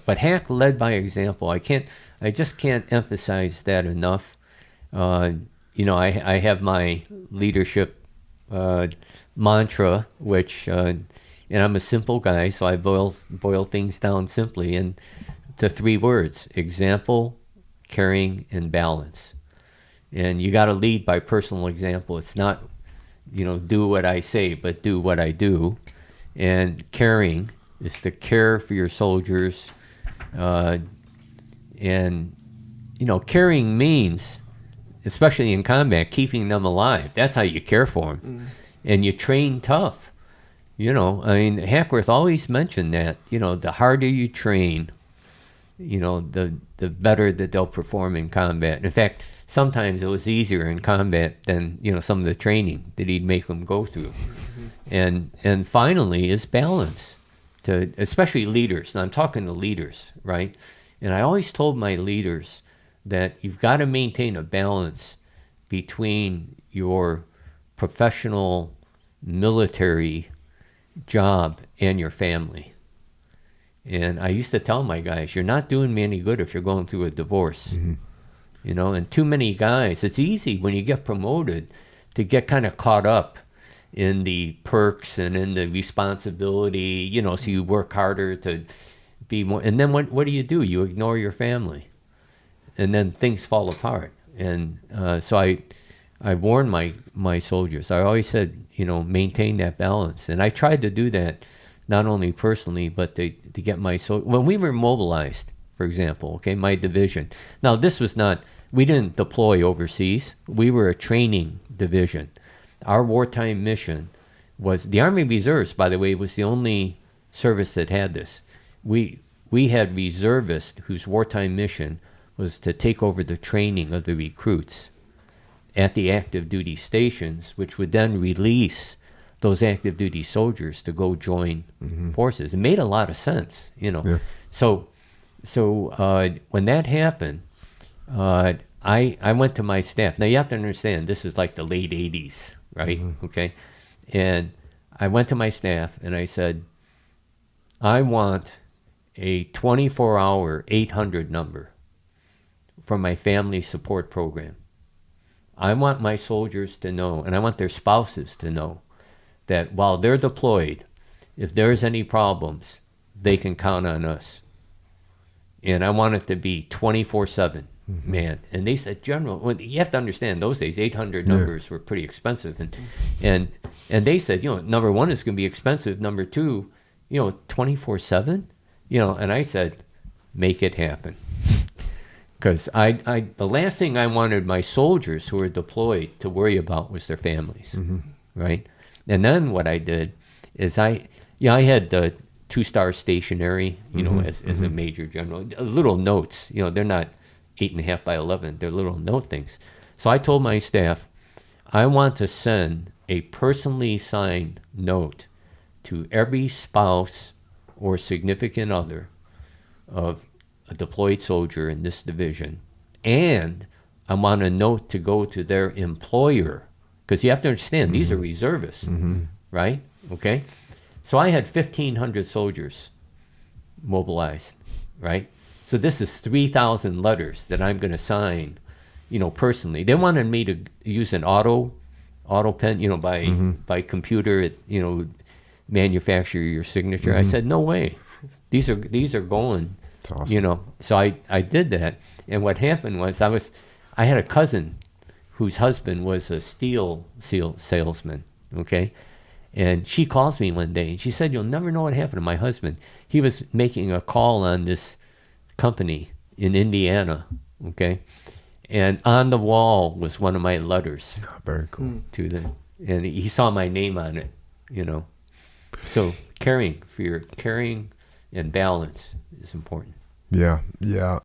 But hack led by example. I just can't emphasize that enough. I have my leadership mantra, which, and I'm a simple guy, so I boil things down simply and to 3 words: example, caring, and balance. And you got to lead by personal example. It's not, do what I say, but do what I do. And caring is to care for your soldiers. Caring means, especially in combat, keeping them alive. That's how you care for them. And you train tough. Hackworth always mentioned that, the harder you train, the better that they'll perform in combat. In fact, sometimes it was easier in combat than, some of the training that he'd make them go through. And finally is balance, to especially leaders. Now I'm talking to leaders, right? And I always told my leaders that you've got to maintain a balance between your professional military job and your family. And I used to tell my guys, you're not doing me any good if you're going through a divorce. And too many guys, it's easy when you get promoted to get kind of caught up in the perks and in the responsibility, so you work harder to be more. And then what do? You ignore your family. And then things fall apart. And so I warned my soldiers. I always said, maintain that balance. And I tried to do that not only personally, but to get my soldiers. When we were mobilized, for example, my division. Now, we didn't deploy overseas. We were a training division. Our wartime mission was, the Army Reserves, by the way, was the only service that had this. We had reservists whose wartime mission was to take over the training of the recruits at the active duty stations, which would then release those active duty soldiers to go join forces. It made a lot of sense, Yeah. So when that happened, I went to my staff. Now you have to understand, this is like the late 80s, right? Okay. And I went to my staff and I said, I want a 24-hour 800 number for my family support program. I want my soldiers to know, and I want their spouses to know, that while they're deployed, if there's any problems, they can count on us. And I want it to be 24/7, man. And they said, General, you have to understand, those days 800 numbers were pretty expensive, and they said, number one, it's going to be expensive. Number two, 24/7, And I said, make it happen. Because the last thing I wanted my soldiers who were deployed to worry about was their families, right? And then what I did is I had the 2-star stationery, as a major general, little notes, they're not 8.5 by 11, they're little note things. So I told my staff, I want to send a personally signed note to every spouse or significant other of a deployed soldier in this division, and I want a note to go to their employer, because you have to understand, these are reservists, right? Okay? So I had 1,500 soldiers mobilized, right? So this is 3,000 letters that I'm going to sign, personally. They wanted me to use an auto pen, by computer, manufacture your signature. I said, no way. These are going. That's awesome. So I did that. And what happened was I had a cousin whose husband was a steel salesman, okay? And she calls me one day and she said, you'll never know what happened to my husband. He was making a call on this company in Indiana, okay? And on the wall was one of my letters. Oh, very cool. And he saw my name on it, So caring and balance is important. Yeah, yeah.